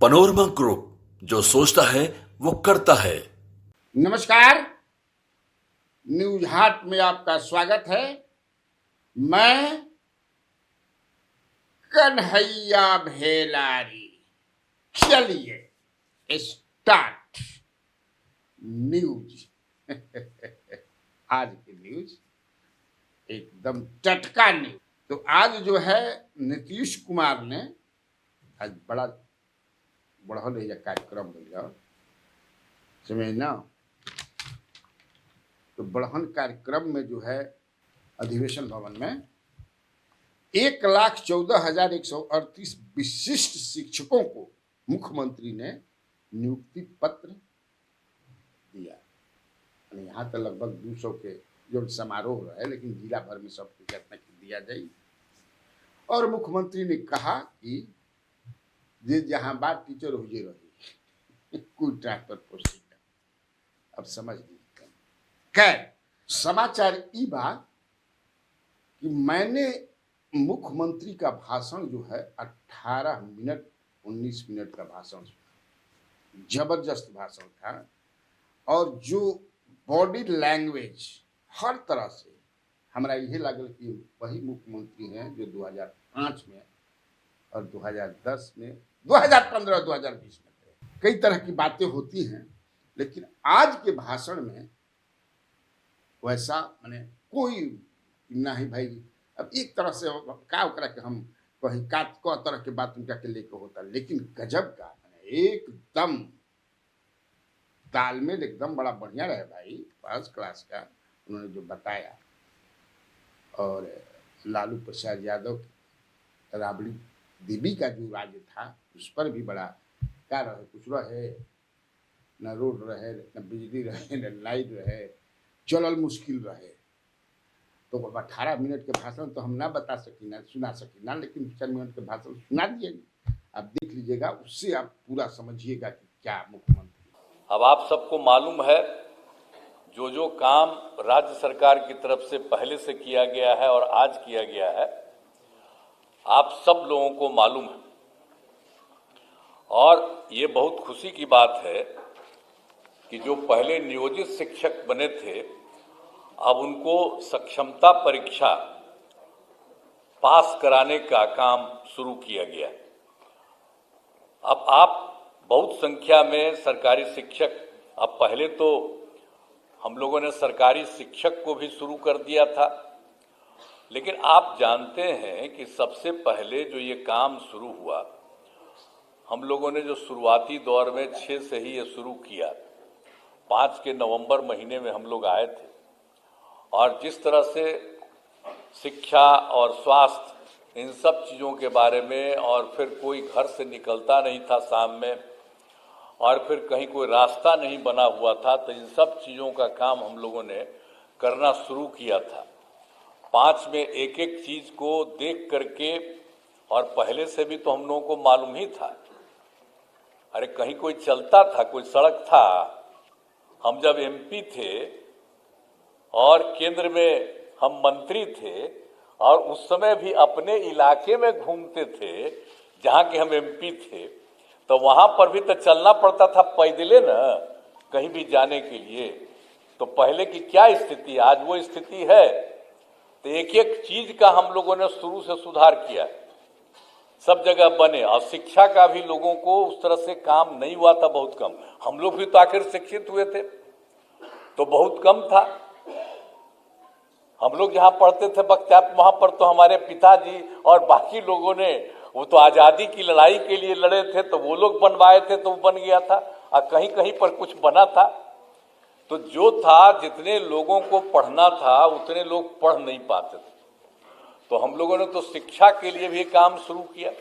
Panorama group, जो सोचता है वो करता है। नमस्कार, न्यूज हाट में आपका स्वागत है। मैं कन्हैया भेलारी। चलिए स्टार्ट न्यूज। आज की न्यूज एकदम टटका न्यूज। तो आज जो है नीतीश कुमार ने आज बड़ा बढ़ल है कार्यक्रम मिला समय ना। तो बढ़हन कार्यक्रम में जो है अधिवेशन भवन में 1,14,138 विशिष्ट शिक्षकों को मुख्यमंत्री ने नियुक्ति पत्र दिया। यहाँ तो लगभग 200 के जो समारोह रहे, लेकिन जिला भर में सबको कितना दिया जाए। और मुख्यमंत्री ने कहा कि जे जहां बात टीचर हो जे रही कोई ट्रांसफर प्रोसीजर अब समझ लीजिए। खैर, समाचार ई बात कि मैंने मुख्यमंत्री का भाषण जो है 18 मिनट 19 मिनट का भाषण, जबरदस्त भाषण था। और जो बॉडी लैंग्वेज हर तरह से हमारा यही लगल कि वही मुख्यमंत्री हैं जो 2005 में और 2010 में 2015-2020 में थे। कई तरह की बातें होती हैं, लेकिन आज के भाषण में वैसा माने कोई ना ही भाई। अब एक तरह से का ओकरा के हम कहीं का तरह के बात उनका के लेके होता, लेकिन गजब का एकदम तालमेल एकदम बड़ा बढ़िया रहे भाई, फर्स्ट क्लास का उन्होंने जो बताया। और लालू प्रसाद यादव राबड़ी देवी का जो राज्य था उस पर भी बड़ा क्या रहे, कुछ रहे न रोड रहे, न बिजली रहे, न लाइट रहे, चलल मुश्किल रहे। तो 18 मिनट के भाषण तो हम ना बता सकी ना सुना सकी ना, लेकिन 4 मिनट के भाषण सुना दिए। आप देख लीजिएगा, उससे आप पूरा समझिएगा कि क्या मुख्यमंत्री। अब आप सबको मालूम है जो जो काम राज्य सरकार की तरफ से पहले से किया गया है और आज किया गया है, आप सब लोगों को मालूम है। और ये बहुत खुशी की बात है कि जो पहले नियोजित शिक्षक बने थे, अब उनको सक्षमता परीक्षा पास कराने का काम शुरू किया गया। अब आप बहुत संख्या में सरकारी शिक्षक, अब पहले तो हम लोगों ने सरकारी शिक्षक को भी शुरू कर दिया था, लेकिन आप जानते हैं कि सबसे पहले जो ये काम शुरू हुआ, हम लोगों ने जो शुरुआती दौर में 6 से ही ये शुरू किया। 5 के नवंबर महीने में हम लोग आए थे, और जिस तरह से शिक्षा और स्वास्थ्य इन सब चीज़ों के बारे में, और फिर कोई घर से निकलता नहीं था शाम में, और फिर कहीं कोई रास्ता नहीं बना हुआ था, तो इन सब चीज़ों का काम हम लोगों ने करना शुरू किया था। 5 में एक एक चीज़ को देख करके, और पहले से भी तो हम लोगों को मालूम ही था। अरे कहीं कोई चलता था, कोई सड़क था। हम जब एमपी थे और केंद्र में हम मंत्री थे, और उस समय भी अपने इलाके में घूमते थे जहाँ के हम एमपी थे, तो वहाँ पर भी तो चलना पड़ता था पैदले न, कहीं भी जाने के लिए। तो पहले की क्या स्थिति, आज वो स्थिति है। तो एक एक चीज का हम लोगों ने शुरू से सुधार किया, सब जगह बने। और शिक्षा का भी लोगों को उस तरह से काम नहीं हुआ था, बहुत कम। हम लोग भी तो आखिर शिक्षित हुए थे, तो बहुत कम था। हम लोग जहाँ पढ़ते थे बख्तियार, वहाँ पर तो हमारे पिताजी और बाकी लोगों ने वो तो आज़ादी की लड़ाई के लिए लड़े थे, तो वो लोग बनवाए थे, तो वो बन गया था। और कहीं कहीं पर कुछ बना था। तो जो था, जितने लोगों को पढ़ना था उतने लोग पढ़ नहीं पाते थे। तो हम लोगों ने तो शिक्षा के लिए भी काम शुरू किया।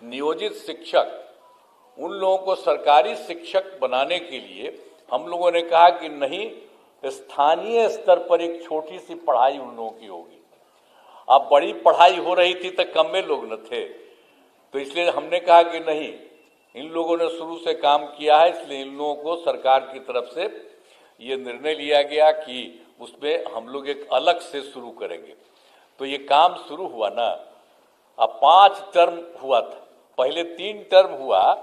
नियोजित शिक्षक, उन लोगों को सरकारी शिक्षक बनाने के लिए हम लोगों ने कहा कि नहीं, स्थानीय स्तर पर एक छोटी सी पढ़ाई उन लोगों की होगी। अब बड़ी पढ़ाई हो रही थी तो कम में लोग न थे, तो इसलिए हमने कहा कि नहीं, इन लोगों ने शुरू से काम किया है, इसलिए इन लोगों को सरकार की तरफ से ये निर्णय लिया गया कि उसमें हम लोग एक अलग से शुरू करेंगे। तो ये काम शुरू हुआ ना। अब 5 टर्म हुआ था, पहले 3 टर्म हुआ,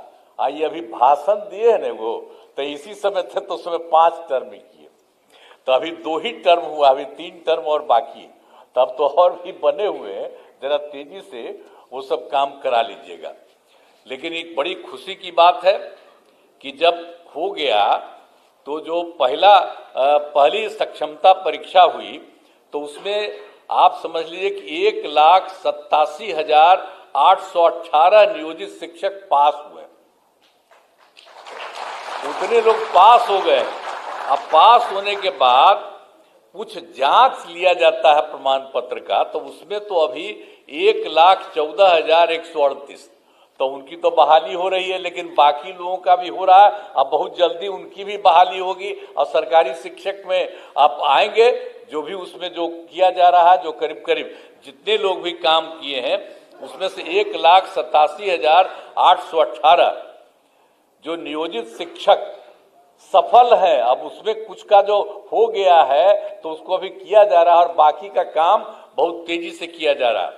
ये अभी भाषण दिए है ना वो, तो इसी समय थे तो उसमें 5 टर्म ही किए, तो अभी 2 ही टर्म हुआ, अभी 3 टर्म और बाकी, तब तो और भी बने हुए हैं, जरा तेजी से वो सब काम करा लीजिएगा। लेकिन एक बड़ी खुशी की बात है कि जब हो गया तो जो पहली सक्षमता परीक्षा हुई तो उसमें आप समझ लीजिए कि 1,87,818 नियोजित शिक्षक पास हुए, उतने लोग पास हो गए। अब पास होने के बाद कुछ जांच लिया जाता है प्रमाण पत्र का, तो उसमें तो अभी 1,14,138, तो उनकी तो बहाली हो रही है, लेकिन बाकी लोगों का भी हो रहा है। अब बहुत जल्दी उनकी भी बहाली होगी और सरकारी शिक्षक में आप आएंगे, जो भी उसमें जो किया जा रहा है, जो करीब करीब जितने लोग भी काम किए हैं उसमें से 1,87,818 जो नियोजित शिक्षक सफल है। अब उसमें कुछ का जो हो गया है तो उसको अभी किया जा रहा है और बाकी का काम बहुत तेजी से किया जा रहा है।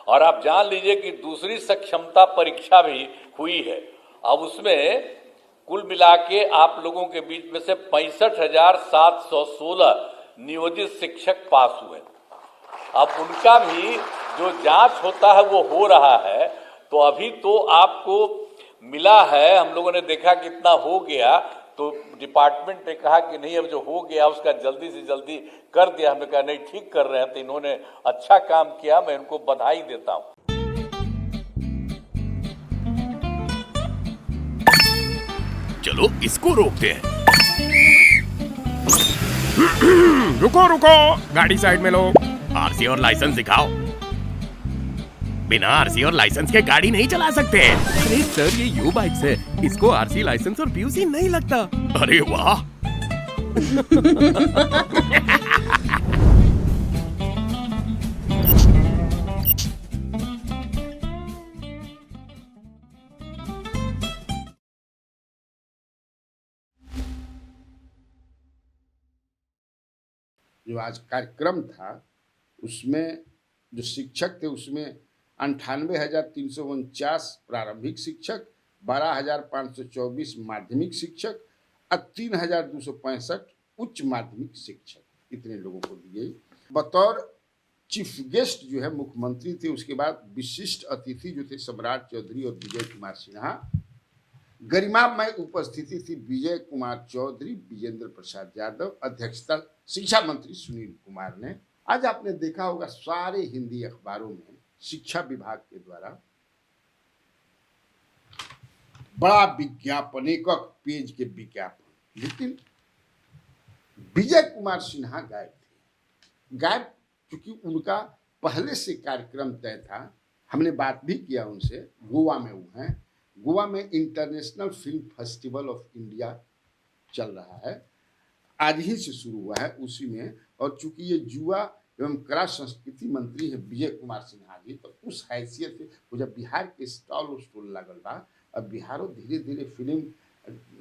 और आप जान लीजिए कि दूसरी सक्षमता परीक्षा भी हुई है। अब उसमें कुल मिला के आप लोगों के बीच में से 65,716 नियोजित शिक्षक पास हुए। अब उनका भी जो जांच होता है वो हो रहा है, तो अभी तो आपको मिला है, हम लोगों ने देखा कितना हो गया, तो डिपार्टमेंट ने कहा कि नहीं अब जो हो गया उसका जल्दी से जल्दी कर दिया। हमने कहा नहीं ठीक कर रहे हैं, तो इन्होंने अच्छा काम किया, मैं इनको बधाई देता हूं। चलो इसको रोकते हैं। रुको रुको, गाड़ी साइड में लो। आरसी और लाइसेंस दिखाओ। बिना आरसी और लाइसेंस के गाड़ी नहीं चला सकते। अरे सर, ये यू बाइक्स है, इसको आरसी लाइसेंस और पीयूसी नहीं लगता। अरे वाह। जो आज कार्यक्रम था उसमें जो शिक्षक थे उसमें 98,349 प्रारंभिक शिक्षक, 12,524 माध्यमिक शिक्षक और 3,265 उच्च माध्यमिक शिक्षक, इतने लोगों को दिए। बतौर चीफ गेस्ट जो है मुख्यमंत्री थे, उसके बाद विशिष्ट अतिथि जो थे सम्राट चौधरी और विजय कुमार सिन्हा। गरिमामय उपस्थिति थी विजय कुमार चौधरी, विजेंद्र प्रसाद यादव, अध्यक्षता शिक्षा मंत्री सुनील कुमार ने। आज आपने देखा होगा सारे हिंदी अखबारों में शिक्षा विभाग के द्वारा बड़ा विज्ञापन, एक पेज के विज्ञापन, लेकिन विजय कुमार सिन्हा गायब थे। गायब क्योंकि उनका पहले से कार्यक्रम तय था। हमने बात भी किया उनसे, गोवा में वो हैं। गोवा में international film festival of India चल रहा है, आज ही से शुरू हुआ है उसी में। और चूंकि ये युवा एवं कला संस्कृति मंत्री है विजय कुमार सिन्हा जी, तो उस हैसियत से वो जब बिहार के स्टॉल लागल बा, अब बिहारों धीरे धीरे फिल्म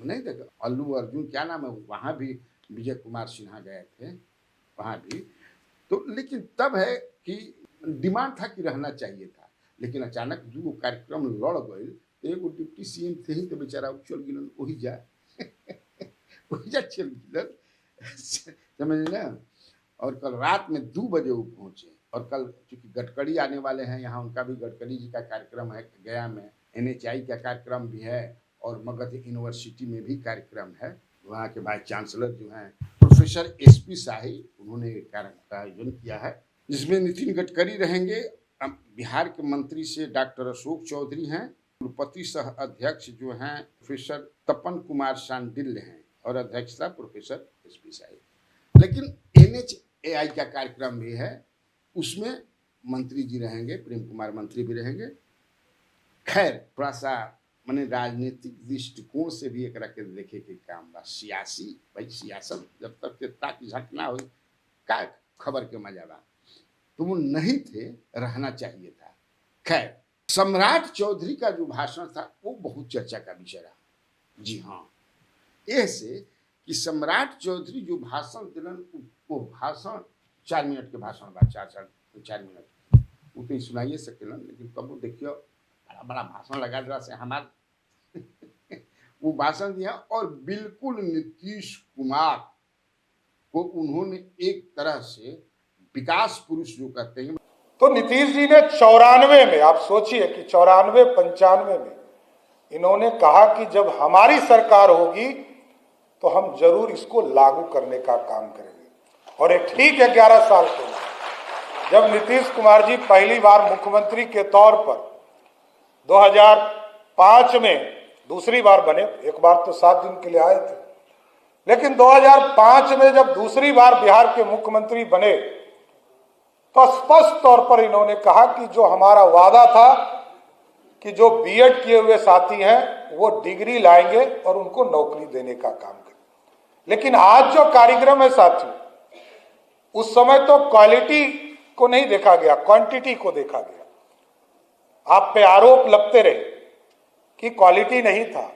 नहीं देखा, अल्लू अर्जुन क्या नाम है, वहाँ भी विजय कुमार सिन्हा गए थे वहाँ भी। तो लेकिन तब है कि डिमांड था कि रहना चाहिए था, लेकिन अचानक जो कार्यक्रम लड़ गए, तो एगो डिप्टी सीएम थे ही तो बेचारा चल गिलन वही जा वही जा चल गिलन, समझ ना। और कल रात में 2 बजे वो पहुंचे। और कल चूंकि गडकरी आने वाले हैं यहाँ, उनका भी गडकरी जी का कार्यक्रम है गया में, NHI का कार्यक्रम भी है और मगध यूनिवर्सिटी में भी कार्यक्रम है। वहाँ के वाइस चांसलर जो हैं प्रोफेसर SP शाही, उन्होंने कार्यक्रम का आयोजन किया है, जिसमें नितिन गडकरी रहेंगे। बिहार के मंत्री से डॉक्टर अशोक चौधरी हैं, कुलपति सह अध्यक्ष जो हैं प्रोफेसर तपन कुमार शांडिल्य हैं और अध्यक्षता प्रोफेसर SP शाही। लेकिन NHAI का कार्यक्रम भी है, उसमें मंत्री जी रहेंगे, प्रेम कुमार मंत्री भी रहेंगे। खैर थोड़ा सा माने राजनीतिक दृष्टिकोण से भी एक के देखे के काम बा। सियासी भाई सियासत जब तक के ताकि घटना हो का खबर के मजा बा, तो वो नहीं थे, रहना चाहिए था। खैर सम्राट चौधरी का जो भाषण था वो बहुत चर्चा का विषय रहा। जी हाँ, ऐसे कि सम्राट चौधरी जो भाषण दिलन, वो भाषण 4 मिनट के भाषण बा, 4 मिनट वो तो सुनाइए सकेलन, लेकिन तब वो देखियो बड़ा बड़ा भाषण लगा दिला से हमार वो भाषण दिया और बिल्कुल नीतीश कुमार को उन्होंने एक तरह से विकास पुरुष जो कहते हैं। तो नीतीश जी ने 94 में, आप सोचिए कि 94-95 में इन्होंने कहा कि जब हमारी सरकार होगी तो हम जरूर इसको लागू करने का काम करेंगे। और ये ठीक 11 साल के लिए जब नीतीश कुमार जी पहली बार मुख्यमंत्री के तौर पर 2005 में दूसरी बार बने, एक बार तो 7 दिन के लिए आए थे, लेकिन 2005 में जब दूसरी बार बिहार के मुख्यमंत्री बने तो स्पष्ट तौर पर इन्होंने कहा कि जो हमारा वादा था कि जो बीएड किए हुए साथी हैं वो डिग्री लाएंगे और उनको नौकरी देने का काम करें। लेकिन आज जो कार्यक्रम है साथियों, उस समय तो क्वालिटी को नहीं देखा गया, क्वांटिटी को देखा गया। आप पे आरोप लगते रहे कि क्वालिटी नहीं था,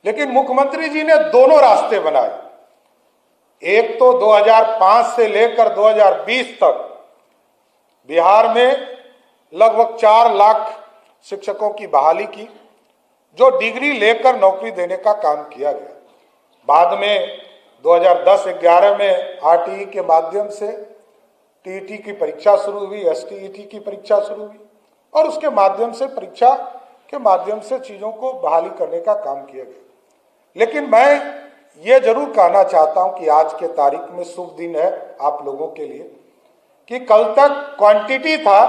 लेकिन मुख्यमंत्री जी ने दोनों रास्ते बनाए। एक तो 2005 से लेकर 2020 तक बिहार में लगभग 4 लाख शिक्षकों की बहाली की, जो डिग्री लेकर नौकरी देने का काम किया गया। बाद में 2010-11 में आरटीई के माध्यम से टीईटी की परीक्षा शुरू हुई, एसटीईटी की परीक्षा शुरू हुई और उसके माध्यम से परीक्षा के माध्यम से चीजों को बहाली करने का काम किया गया। लेकिन मैं ये जरूर कहना चाहता हूं कि आज के तारीख में शुभ दिन है आप लोगों के लिए कि कल तक क्वांटिटी था,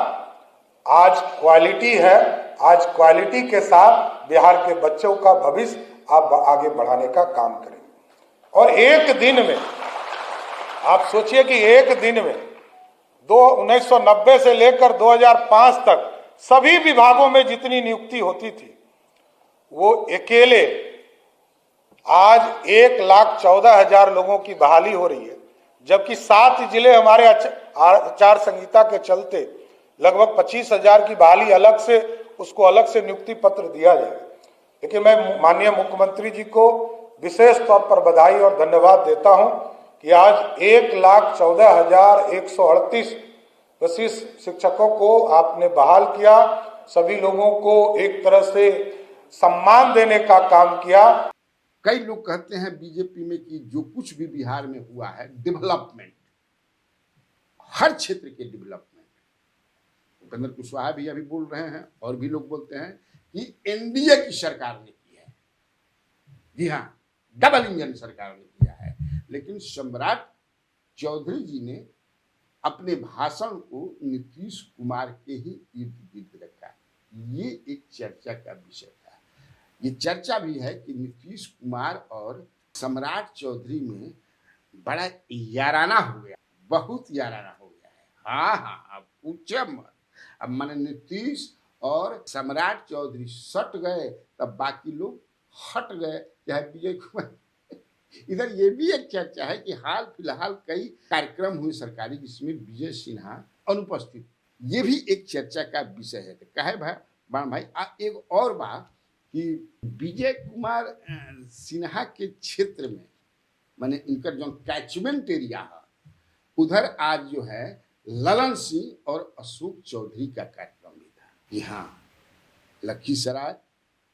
आज क्वालिटी है। आज क्वालिटी के साथ बिहार के बच्चों का भविष्य आप आगे बढ़ाने का काम करेंगे। और एक दिन में आप सोचिए कि एक दिन में 1990 से लेकर 2005 तक सभी विभागों में जितनी नियुक्ति होती थी वो अकेले आज 1,14,000 लोगों की बहाली हो रही है, जबकि 7 जिले हमारे आचार संहिता के चलते लगभग 25,000 की बहाली अलग से, उसको अलग से नियुक्ति पत्र दिया जाएगा। लेकिन मैं माननीय मुख्यमंत्री जी को विशेष तौर पर बधाई और धन्यवाद देता हूं कि आज 1,14,138 वरिष्ठ शिक्षकों को आपने बहाल किया, सभी लोगों को एक तरह से सम्मान देने का काम किया। कई लोग कहते हैं बीजेपी में कि जो कुछ भी बिहार में हुआ है डेवलपमेंट, हर क्षेत्र के डेवलपमेंट, उपेंद्र कुशवाहा भी अभी बोल रहे हैं और भी लोग बोलते हैं कि एनडीए की सरकार ने की है। जी हाँ, डबल इंजन सरकार ने किया है। लेकिन सम्राट चौधरी जी ने अपने भाषण को नीतीश कुमार के ही इर्द गिर्द रखा। ये एक चर्चा का विषय था। ये चर्चा भी है कि नीतीश कुमार और सम्राट चौधरी में बड़ा याराना हो गया, बहुत याराना हो गया है। हाँ हाँ, अब पूछे मत। अब माने नीतीश और सम्राट चौधरी सट गए तब बाकी लोग हट गए, चाहे विजय कुमार। इधर ये भी एक चर्चा है कि हाल फिलहाल कई कार्यक्रम हुए सरकारी जिसमें विजय सिन्हा अनुपस्थित, ये भी एक चर्चा का विषय है। कहे भाई एक और बात कि विजय कुमार सिन्हा के क्षेत्र में माने इनका जो कैचमेंट एरिया है उधर आज जो है ललन सिंह और अशोक चौधरी का कार्यक्रम भी था। जी हाँ, लखीसराय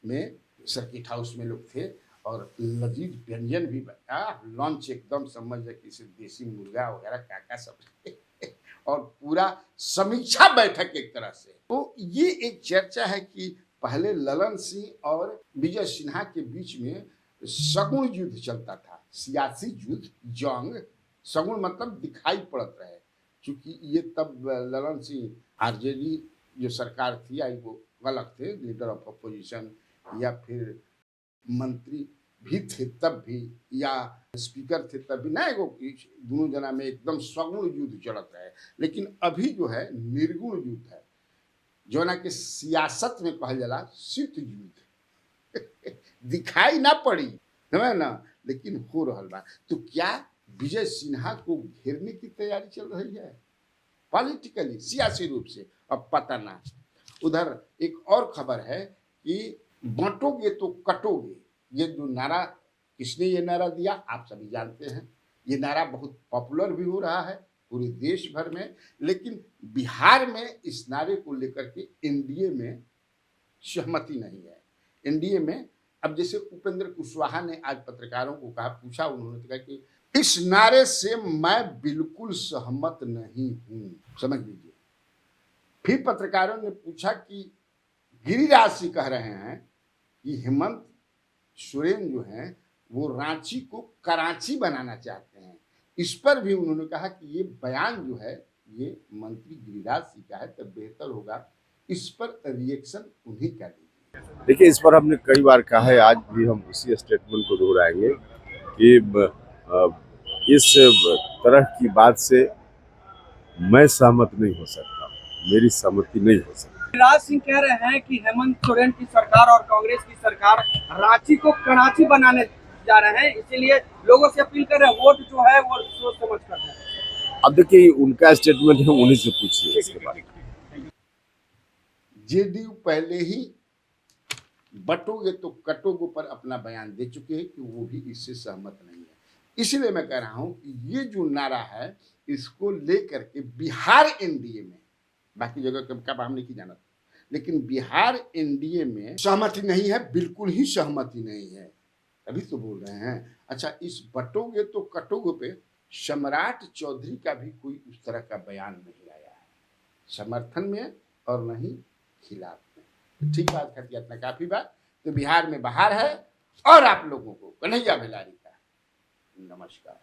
में सर्किट हाउस में लोग थे और लजीज व्यंजन भी लंच एकदम समझ किसी देसी मुर्गा वगैरह क्या सब और पूरा समीक्षा बैठक एक तरह से। तो ये एक चर्चा है कि पहले ललन सिंह और विजय सिन्हा के बीच में सगुण युद्ध चलता था, सियासी युद्ध, जंग। सगुण मतलब दिखाई पड़त रहे, क्योंकि ये तब ललन सिंह आरजेडी जो सरकार थी आई वो गलत थे, लीडर ऑफ अपोजिशन या फिर मंत्री भी थे तब भी या स्पीकर थे तब भी ना, एगो दोनों जना में एकदम सगुण युद्ध चलत रहे। लेकिन अभी जो है निर्गुण युद्ध है, जो ना कि सियासत में कहल जाला शीत युद्ध दिखाई ना पड़ी है ना, लेकिन हो रहा बा। तो क्या विजय सिन्हा को घेरने की तैयारी चल रही है पॉलिटिकली, सियासी रूप से? अब पता ना। उधर एक और खबर है कि बांटोगे तो कटोगे, ये जो नारा, किसने ये नारा दिया आप सभी जानते हैं। ये नारा बहुत पॉपुलर भी हो रहा है पूरे देश भर में, लेकिन बिहार में इस नारे को लेकर के एनडीए में सहमति नहीं है। एनडीए में अब जैसे उपेंद्र कुशवाहा ने आज पत्रकारों को कहा, पूछा उन्होंने तो कहा कि इस नारे से मैं बिल्कुल सहमत नहीं हूं, समझ लीजिए। फिर पत्रकारों ने पूछा कि गिरिराज सिंह कह रहे हैं कि हेमंत सोरेन जो हैं वो रांची को कराची बनाना चाहते हैं। इस पर भी उन्होंने कहा कि ये बयान जो है ये मंत्री गिरिराज सिंह का है, तब बेहतर होगा इस पर रिएक्शन उन्हीं का दीजिए। देखिए, इस पर हमने कई बार कहा है, आज भी हम उसी स्टेटमेंट को दोहराएंगे कि इस तरह की बात से मैं सहमत नहीं हो सकता, मेरी सहमति नहीं हो सकती। गिरिराज सिंह कह रहे हैं कि हेमंत सोरेन की सरकार और कांग्रेस की सरकार रांची को कराची बनाने जा रहे हैं, इसीलिए लोगों से अपील कर रहे हैं वोट जो है वो सोच समझ कर रहे हैं। अब देखिए, उनका स्टेटमेंट है, उन्हीं से पूछिए इसके बारे में। जेडीयू पहले ही बटोगे तो कटोगे पर अपना बयान दे चुके हैं कि वो भी इससे सहमत नहीं है। इसलिए मैं कह रहा हूं कि ये जो नारा है इसको लेकर के बिहार एनडीए में, बाकी जगह का हम नहीं जाना, लेकिन बिहार एनडीए में सहमति नहीं है, बिल्कुल ही सहमति नहीं है। अभी तो बोल रहे हैं। अच्छा, इस बटोगे तो कटोगे पे सम्राट चौधरी का भी कोई उस तरह का बयान नहीं आया है, समर्थन में और नहीं खिलाफ में। ठीक बात करती इतना काफी बात। तो बिहार में बाहर है और आप लोगों को कन्हैया भेलारी का नमस्कार।